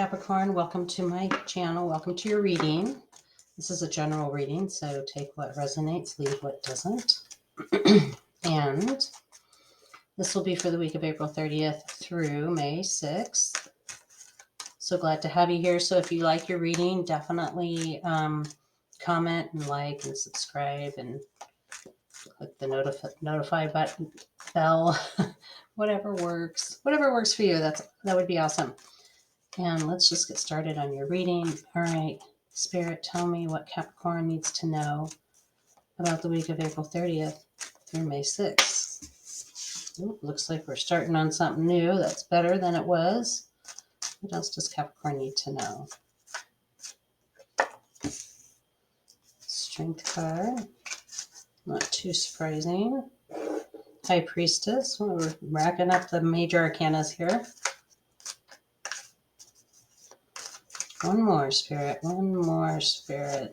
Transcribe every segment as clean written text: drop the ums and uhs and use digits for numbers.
Capricorn. Welcome to my channel. Welcome to your reading. This is a general reading, so take what resonates, leave what doesn't. And this will be for the week of April 30th through May 6th. So glad to have you here. So if you like your reading, definitely comment and like and subscribe and click the notify button, bell, whatever works for you. That would be awesome. And let's just get started on your reading. All right, Spirit, tell me what Capricorn needs to know about the week of April 30th through May 6th. Ooh, looks like we're starting on something new. That's better than it was. What else does Capricorn need to know? Strength card. Not too surprising. High Priestess. Well, we're racking up the major arcanas here. One more spirit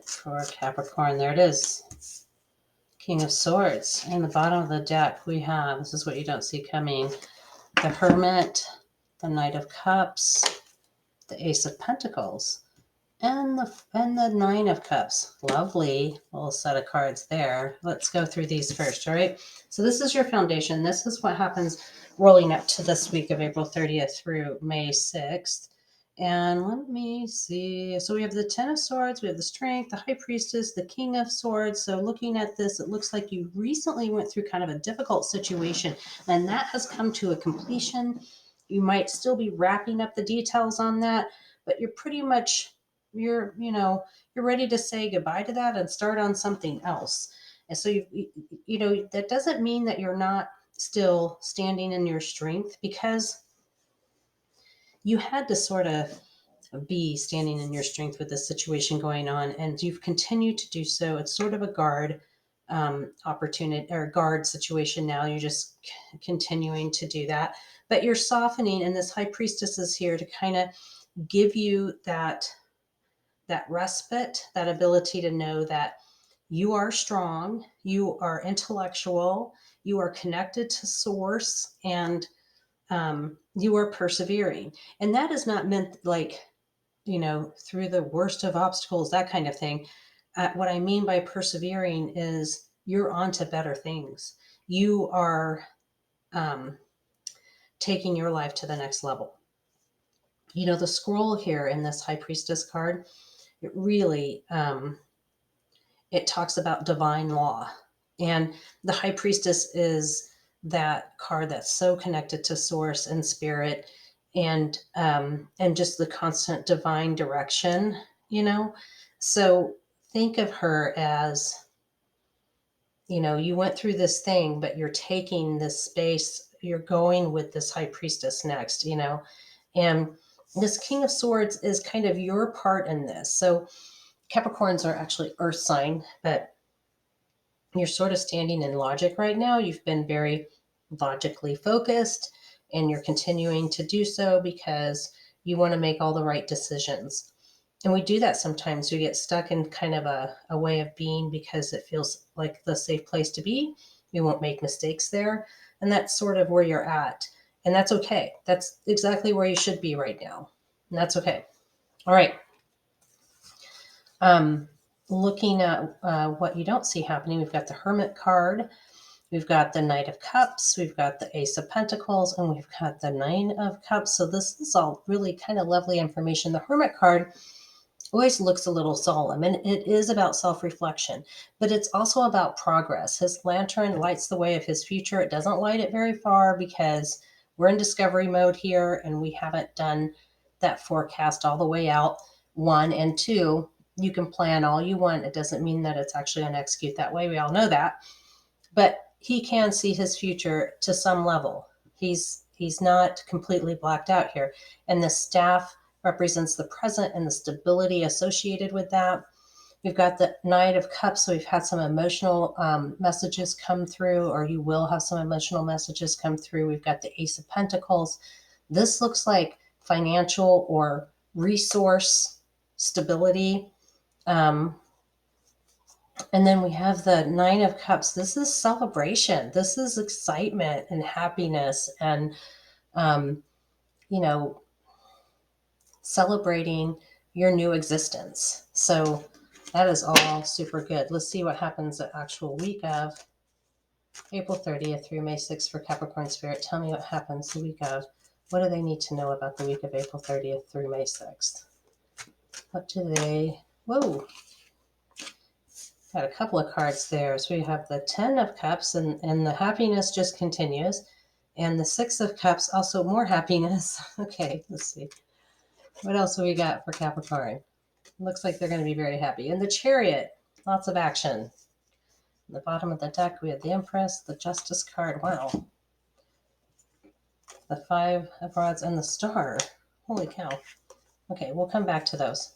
for Capricorn. There it is. King of Swords. In the bottom of the deck we have, this is what you don't see coming, the Hermit, the Knight of Cups, the Ace of Pentacles, and the Nine of Cups. Lovely little set of cards there. Let's go through these first, all right? So this is your foundation. This is what happens rolling up to this week of April 30th through May 6th. And let me see. So we have the Ten of Swords, we have the Strength, the High Priestess, the King of Swords. So looking at this, it looks like you recently went through kind of a difficult situation, and that has come to a completion. You might still be wrapping up the details on that, but you're pretty much, you're ready to say goodbye to that and start on something else. And so that doesn't mean that you're not still standing in your strength, because you had to sort of be standing in your strength with this situation going on, and you've continued to do so. It's sort of a guard opportunity or guard situation now. You're just continuing to do that, but you're softening, and this High Priestess is here to kind of give you that respite, that ability to know that you are strong, you are intellectual, you are connected to source, and you are persevering. And that is not meant like, through the worst of obstacles, that kind of thing. What I mean by persevering is you're on to better things. You are taking your life to the next level. The scroll here in this High Priestess card, it really, it talks about divine law. And the High Priestess is that card that's so connected to source and spirit, and just the constant divine direction, So think of her as, you went through this thing, but you're taking this space, you're going with this High Priestess next, and this King of Swords is kind of your part in this. So Capricorns are actually earth sign, but you're sort of standing in logic right now. You've been very logically focused, and you're continuing to do so because you want to make all the right decisions. And we do that sometimes. We get stuck in kind of a way of being because it feels like the safe place to be. We won't make mistakes there. And that's sort of where you're at. And that's okay. That's exactly where you should be right now. And that's okay. All right. Looking at what you don't see happening, we've got the Hermit card, we've got the Knight of Cups, we've got the Ace of Pentacles, and we've got the Nine of Cups. So this is all really kind of lovely information. The Hermit card always looks a little solemn, and it is about self-reflection, but it's also about progress. His lantern lights the way of his future. It doesn't light it very far because we're in discovery mode here, and we haven't done that forecast all the way out. One, and two, you can plan all you want. It doesn't mean that it's actually going to execute that way. We all know that. But he can see his future to some level. He's not completely blacked out here. And the staff represents the present and the stability associated with that. We've got the Knight of Cups, so we've had some emotional messages come through, or you will have some emotional messages come through. We've got the Ace of Pentacles. This looks like financial or resource stability. And then we have the Nine of Cups. This is celebration. This is excitement and happiness and, celebrating your new existence. So that is all super good. Let's see what happens the actual week of April 30th through May 6th for Capricorn Spirit. Tell me what happens the week of. What do they need to know about the week of April 30th through May 6th? What do they... Whoa! Got a couple of cards there. So we have the 10 of Cups, and the happiness just continues. And the 6 of Cups, also more happiness. Okay, let's see. What else do we got for Capricorn? Looks like they're going to be very happy. And the Chariot, lots of action. At the bottom of the deck, we have the Empress, the Justice card. Wow. The 5 of Rods, and the Star. Holy cow. Okay, we'll come back to those.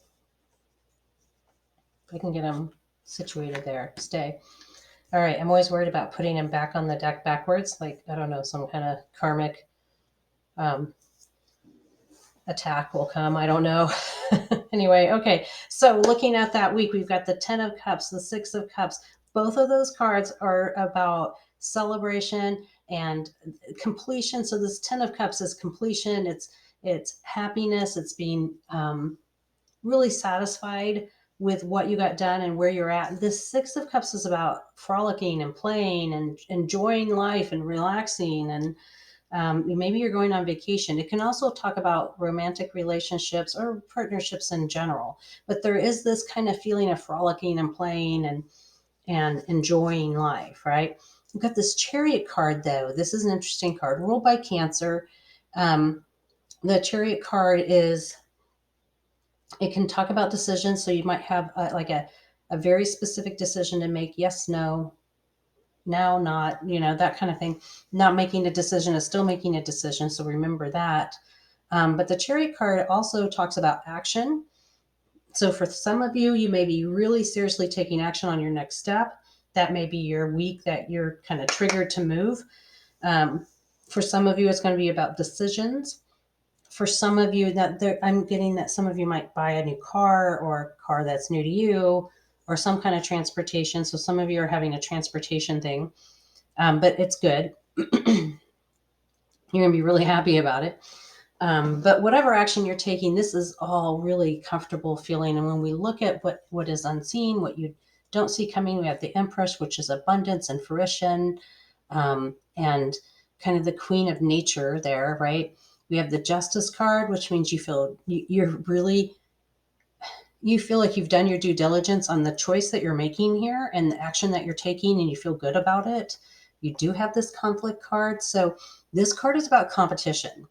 If I can get them situated there. Stay. All right, I'm always worried about putting them back on the deck backwards. Like, I don't know, some kind of karmic attack will come. I don't know. Anyway, okay. So looking at that week, we've got the 10 of Cups, the 6 of Cups. Both of those cards are about celebration and completion. So this 10 of Cups is completion. It's happiness. It's being really satisfied with what you got done and where you're at. This 6 of Cups is about frolicking and playing and enjoying life and relaxing, and maybe you're going on vacation. It can also talk about romantic relationships or partnerships in general, but there is this kind of feeling of frolicking and playing and enjoying life, right? We've got this Chariot card, though. This is an interesting card, ruled by Cancer. The Chariot card is, it can talk about decisions. So you might have like a very specific decision to make. Yes, no, now, not, that kind of thing. Not making a decision is still making a decision. So remember that. But the Chariot card also talks about action. So for some of you, you may be really seriously taking action on your next step. That may be your week that you're kind of triggered to move. For some of you, it's going to be about decisions. For some of you, I'm getting that some of you might buy a new car, or a car that's new to you, or some kind of transportation. So some of you are having a transportation thing, but it's good. You're going to be really happy about it. But whatever action you're taking, this is all really comfortable feeling. And when we look at what is unseen, what you don't see coming, we have the Empress, which is abundance and fruition, and kind of the Queen of Nature there, right? We have the Justice card, which means you feel like you've done your due diligence on the choice that you're making here and the action that you're taking, and you feel good about it. You do have this Conflict card. So this card is about competition.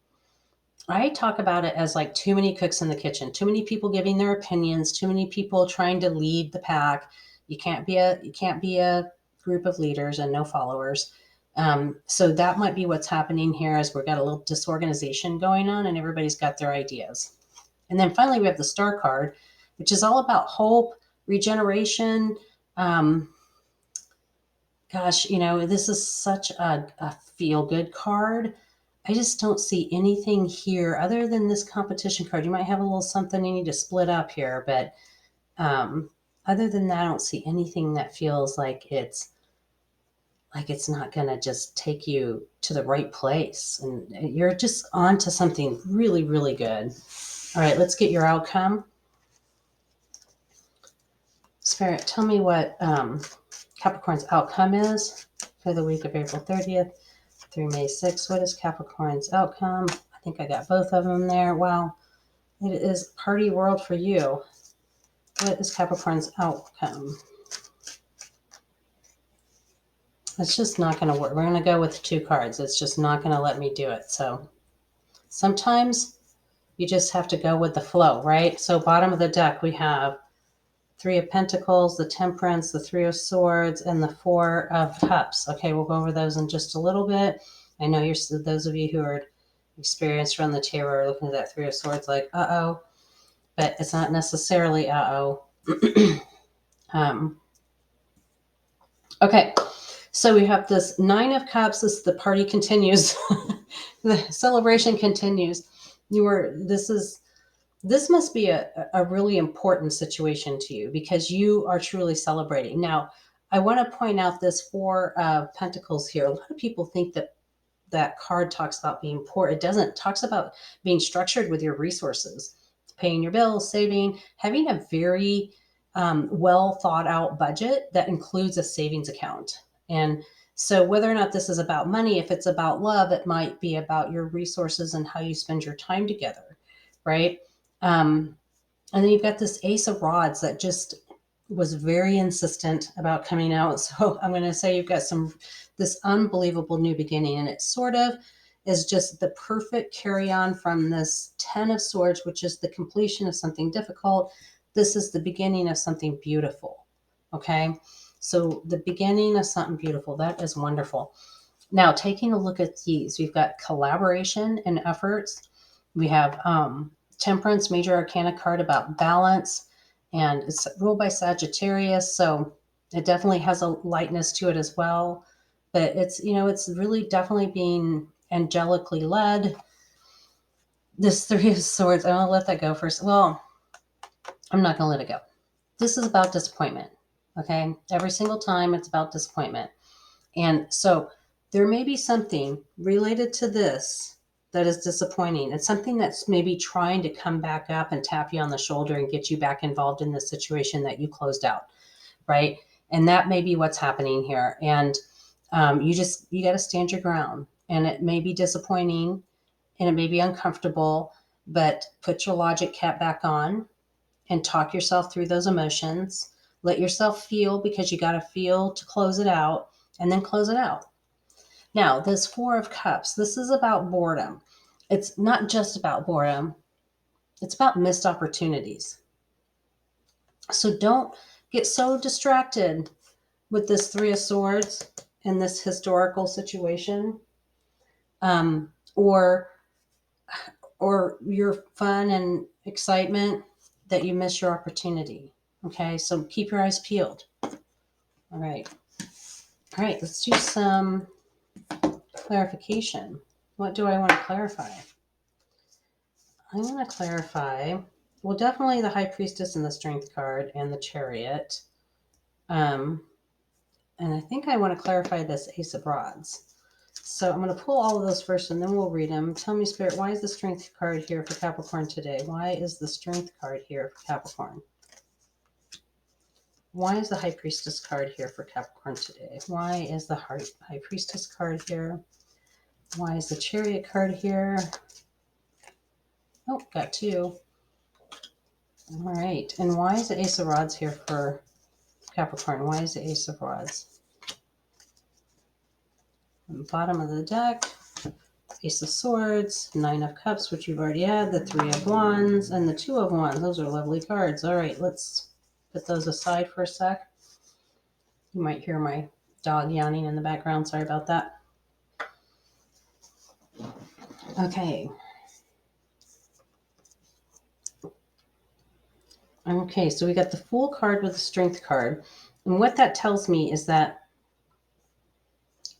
I talk about it as like too many cooks in the kitchen, too many people giving their opinions, too many people trying to lead the pack. You can't be a group of leaders and no followers. So that might be what's happening here, as we've got a little disorganization going on and everybody's got their ideas. And then finally, we have the Star card, which is all about hope, regeneration. This is such a feel-good card. I just don't see anything here other than this competition card. You might have a little something you need to split up here, but other than that, I don't see anything that feels like it's not going to just take you to the right place. And you're just on to something really, really good. All right, let's get your outcome. Spirit, tell me what Capricorn's outcome is for the week of April 30th through May 6th. What is Capricorn's outcome? I think I got both of them there. Wow. It is party world for you. What is Capricorn's outcome? It's just not going to work. We're going to go with 2 cards. It's just not going to let me do it. So sometimes you just have to go with the flow, right? So bottom of the deck, we have 3 of Pentacles, the Temperance, the 3 of Swords, and the 4 of Cups. Okay, we'll go over those in just a little bit. I know those of you who are experienced around the tarot are looking at that 3 of Swords like, uh-oh. But it's not necessarily uh-oh. Okay, so we have this 9 of Cups. The party continues. The celebration continues. This must be a really important situation to you, because you are truly celebrating. Now, I want to point out this 4 of Pentacles here. A lot of people think that card talks about being poor. It doesn't. It talks about being structured with your resources. paying your bills, saving, having a very well thought out budget that includes a savings account. And so, whether or not this is about money, if it's about love, it might be about your resources and how you spend your time together, right? And then you've got this Ace of Rods that just was very insistent about coming out. So I'm going to say you've got this unbelievable new beginning, and it sort of is just the perfect carry on from this 10 of Swords, which is the completion of something difficult. This is the beginning of something beautiful. Okay. So the beginning of something beautiful. That is wonderful. Now, taking a look at these, we've got collaboration and efforts. We have Temperance, Major Arcana card about balance, and it's ruled by Sagittarius, so it definitely has a lightness to it as well. But it's really definitely being angelically led. This Three of Swords, I'm going to let that go first. Well, I'm not going to let it go. This is about disappointment, okay? Every single time it's about disappointment. And so there may be something related to this that is disappointing. It's something that's maybe trying to come back up and tap you on the shoulder and get you back involved in the situation that you closed out, right? And that may be what's happening here. And you got to stand your ground. And it may be disappointing and it may be uncomfortable, but put your logic cap back on and talk yourself through those emotions. Let yourself feel, because you got to feel to close it out, and then close it out. Now, this Four of Cups, this is about boredom. It's not just about boredom. It's about missed opportunities. So don't get so distracted with this Three of Swords in this historical situation, or your fun and excitement, that you miss your opportunity. Okay, so keep your eyes peeled. All right, let's do some clarification. What do I want to clarify? I want to clarify, well, definitely the High Priestess and the Strength card and the Chariot. And I think I want to clarify this Ace of Rods. So I'm going to pull all of those first and then we'll read them. Tell me, Spirit, why is the Strength card here for Capricorn today? Why is the Strength card here for Capricorn? Why is the High Priestess card here for Capricorn today? Why is the High Priestess card here? Why is the Chariot card here? Oh, got two. All right. And why is the Ace of Rods here for Capricorn? Why is the Ace of Rods? On the bottom of the deck, Ace of Swords, Nine of Cups, which you've already had, the Three of Wands, and the Two of Wands. Those are lovely cards. All right, let's put those aside for a sec. You might hear my dog yawning in the background. Sorry about that. Okay. Okay, so we got the Fool card with the Strength card. And what that tells me is that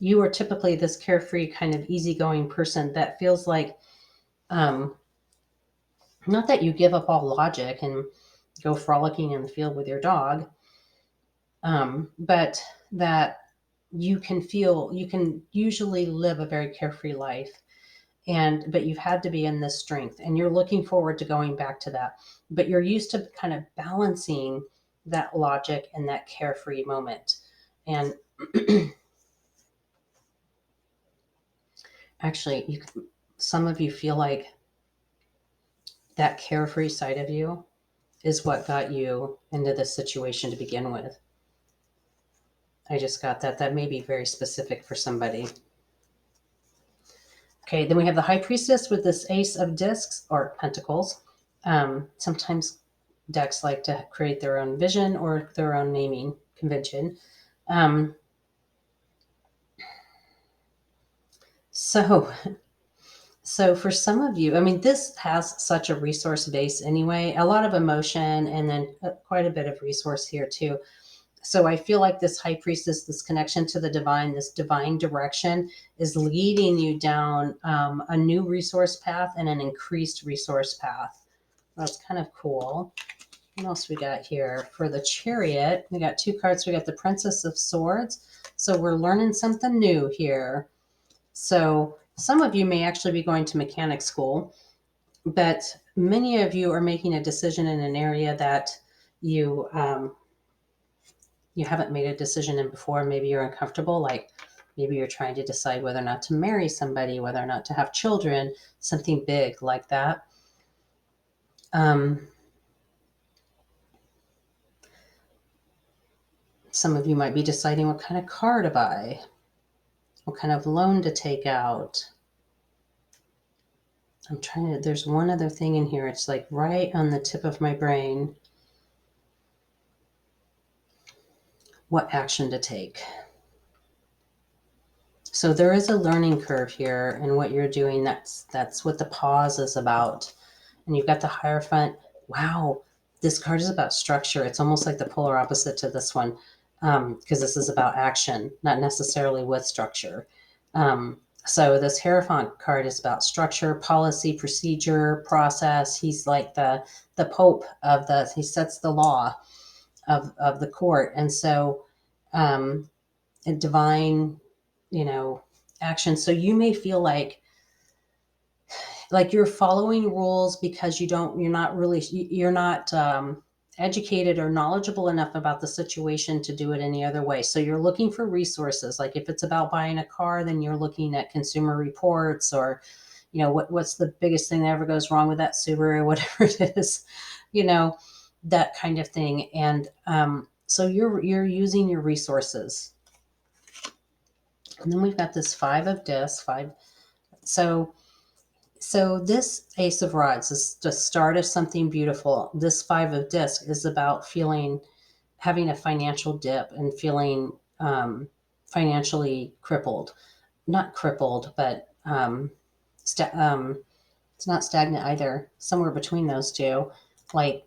you are typically this carefree, kind of easygoing person that feels like, not that you give up all logic and go frolicking in the field with your dog, but that you can usually live a very carefree life. But you've had to be in this strength and you're looking forward to going back to that. But you're used to kind of balancing that logic and that carefree moment. And actually, some of you feel like that carefree side of you is what got you into this situation to begin with. I just got that. That may be very specific for somebody. Okay, then we have the High Priestess with this Ace of Discs or Pentacles. Sometimes decks like to create their own vision or their own naming convention. So for some of you, I mean, this has such a resource base anyway, a lot of emotion, and then quite a bit of resource here too. So I feel like this High Priestess, this connection to the divine, this divine direction is leading you down a new resource path and an increased resource path. That's kind of cool. What else we got here? For the Chariot, we got two cards. We got the Princess of Swords. So we're learning something new here. So some of you may actually be going to mechanic school, but many of you are making a decision in an area that you you haven't made a decision in before. Maybe you're uncomfortable, like maybe you're trying to decide whether or not to marry somebody, whether or not to have children, something big like that. Some of you might be deciding what kind of car to buy, what kind of loan to take out. I'm trying to, there's one other thing in here. It's like right on the tip of my brain. What action to take. So there is a learning curve here in what you're doing. That's what the pause is about. And you've got the Hierophant. Wow, this card is about structure. It's almost like the polar opposite to this one, because this is about action, not necessarily with structure. So this Hierophant card is about structure, policy, procedure, process. He's like the Pope of the, he sets the law of the court. And so a divine, action. So you may feel like you're following rules because you're not educated or knowledgeable enough about the situation to do it any other way. So you're looking for resources. Like if it's about buying a car, then you're looking at Consumer Reports, or what's the biggest thing that ever goes wrong with that Subaru, whatever it is, that kind of thing. And so you're using your resources. And then we've got this 5 of discs. So this Ace of Rods is the start of something beautiful. This 5 of discs is about having a financial dip and feeling financially crippled. Not crippled, but it's not stagnant either. Somewhere between those two, like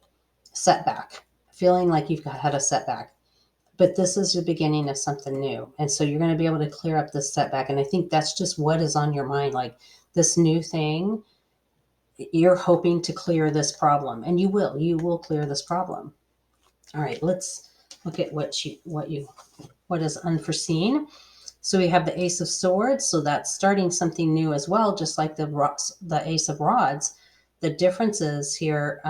setback. Feeling like you've had a setback. But this is the beginning of something new. And so you're going to be able to clear up this setback. And I think that's just what is on your mind. Like this new thing, you're hoping to clear this problem, and you will clear this problem. All right, let's look at what is unforeseen. So we have the Ace of Swords. So that's starting something new as well, just like the Ace of Rods. The difference is here,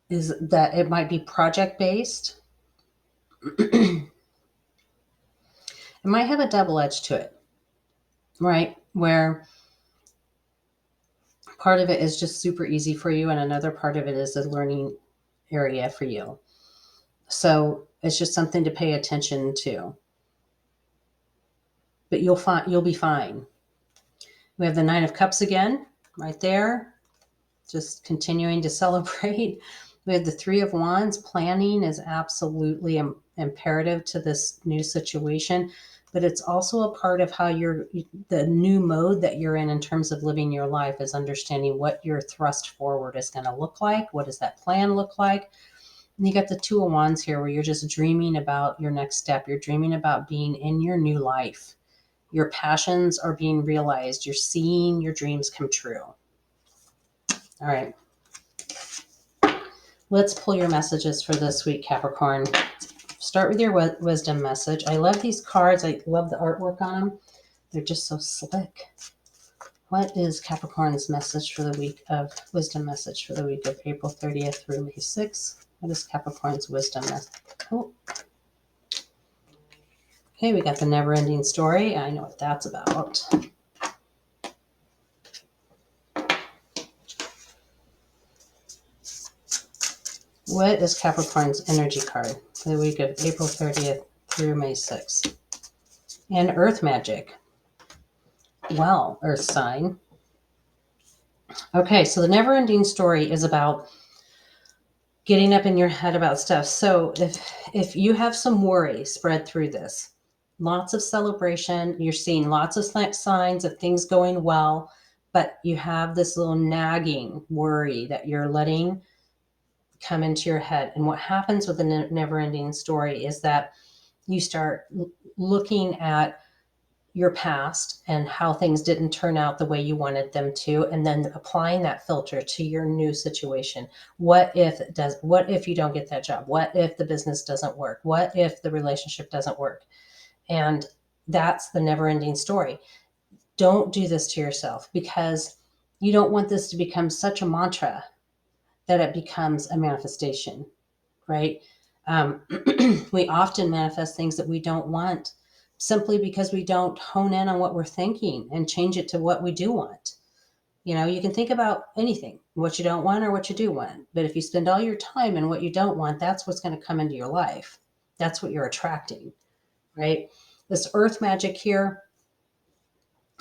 is that it might be project-based. It might have a double edge to it, right? Where part of it is just super easy for you, and another part of it is a learning area for you. So it's just something to pay attention to. But you'll be fine. We have the 9 of Cups again, right there. Just continuing to celebrate. We have the 3 of Wands. Planning is absolutely imperative to this new situation, but it's also a part of how the new mode that you're in terms of living your life, is understanding what your thrust forward is going to look like. What does that plan look like? And you got the 2 of Wands here, where you're just dreaming about your next step. You're dreaming about being in your new life. Your passions are being realized. You're seeing your dreams come true. All right. Let's pull your messages for this week, Capricorn. Start with your wisdom message. I love these cards. I love the artwork on them. They're just so slick. What is Capricorn's message for the week of wisdom message for the week of April 30th through May 6th? What is Capricorn's wisdom message? Oh. Okay, we got the never-ending story. I know what that's about. What is Capricorn's energy card for the week of April 30th through May 6th? And Earth Magic. Well, Earth sign. Okay, so the never-ending story is about getting up in your head about stuff. So if you have some worry spread through this, lots of celebration, you're seeing lots of signs of things going well, but you have this little nagging worry that you're letting come into your head. And what happens with the never-ending story is that you start looking at your past and how things didn't turn out the way you wanted them to, and then applying that filter to your new situation. What if you don't get that job? What if the business doesn't work? What if the relationship doesn't work? And that's the never-ending story. Don't do this to yourself, because you don't want this to become such a mantra that it becomes a manifestation, right? Um, we often manifest things that we don't want simply because we don't hone in on what we're thinking and change it to what we do want. You can think about anything, what you don't want or what you do want. But if you spend all your time in what you don't want, that's what's going to come into your life. That's what you're attracting, right? This earth magic here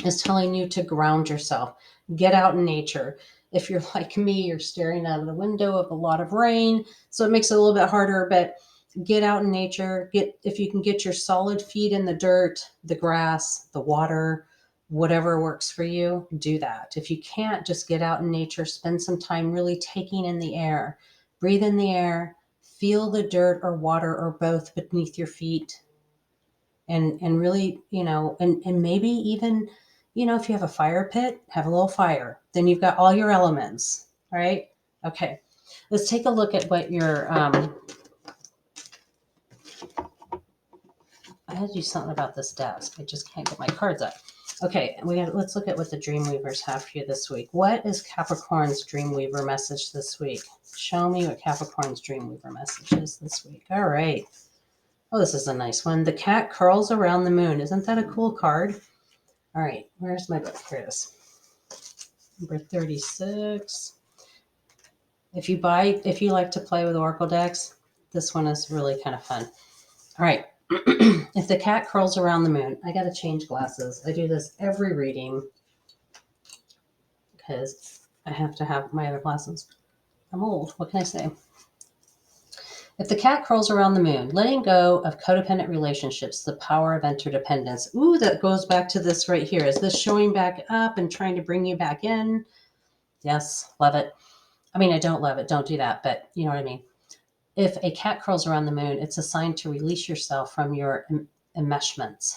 is telling you to ground yourself, get out in nature. If you're like me, you're staring out of the window of a lot of rain, so it makes it a little bit harder, but get out in nature. If you can get your solid feet in the dirt, the grass, the water, whatever works for you, do that. If you can't, just get out in nature, spend some time really taking in the air. Breathe in the air, feel the dirt or water or both beneath your feet, and really, and maybe even, if you have a fire pit, have a little fire. Then you've got all your elements, right? Okay, let's take a look at what your I had to do something about this desk. I just can't get my cards up. Okay, let's look at what the Dreamweavers have for you this week. What is Capricorn's Dreamweaver message this week? Show me what Capricorn's Dreamweaver message is this week. All right. Oh, this is a nice one. The cat curls around the moon. Isn't that a cool card? All right, where's my book? Here it is. Number 36. If you like to play with Oracle decks, this one is really kind of fun. All right. If the cat curls around the moon, I got to change glasses. I do this every reading because I have to have my other glasses. I'm old. What can I say? If the cat curls around the moon, letting go of codependent relationships, the power of interdependence. Ooh, that goes back to this right here. Is this showing back up and trying to bring you back in? Yes, love it. I mean, I don't love it. Don't do that, but you know what I mean. If a cat curls around the moon, it's a sign to release yourself from your enmeshments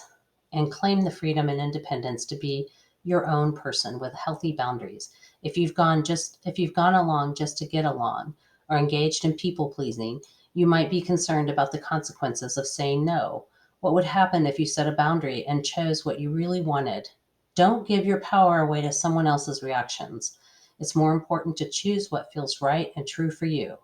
and claim the freedom and independence to be your own person with healthy boundaries. If you've gone along just to get along or engaged in people pleasing, you might be concerned about the consequences of saying no. What would happen if you set a boundary and chose what you really wanted? Don't give your power away to someone else's reactions. It's more important to choose what feels right and true for you.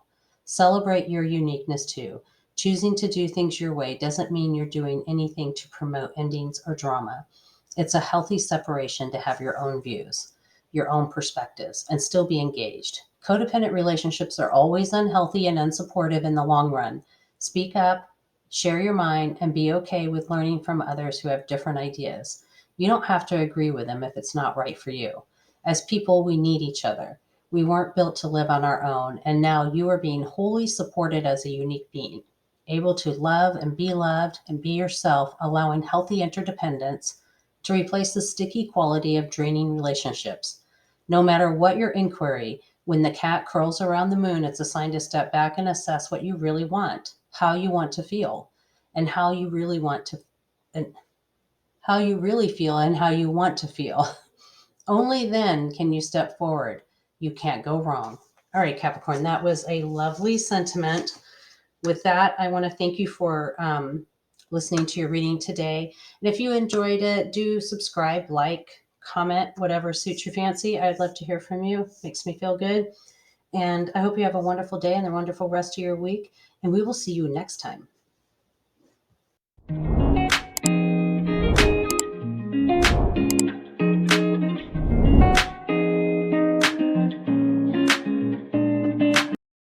Celebrate your uniqueness too. Choosing to do things your way doesn't mean you're doing anything to promote endings or drama. It's a healthy separation to have your own views, your own perspectives, and still be engaged. Codependent relationships are always unhealthy and unsupportive in the long run. Speak up, share your mind, and be okay with learning from others who have different ideas. You don't have to agree with them if it's not right for you. As people, we need each other. We weren't built to live on our own, and now you are being wholly supported as a unique being, able to love and be loved and be yourself, allowing healthy interdependence to replace the sticky quality of draining relationships. No matter what your inquiry, when the cat curls around the moon, it's a sign to step back and assess what you really want, how you want to feel, and how you really feel and how you want to feel. Only then can you step forward. You can't go wrong. All right, Capricorn, that was a lovely sentiment. With that, I want to thank you for listening to your reading today. And if you enjoyed it, do subscribe, like, comment, whatever suits your fancy. I'd love to hear from you. Makes me feel good. And I hope you have a wonderful day and a wonderful rest of your week. And we will see you next time.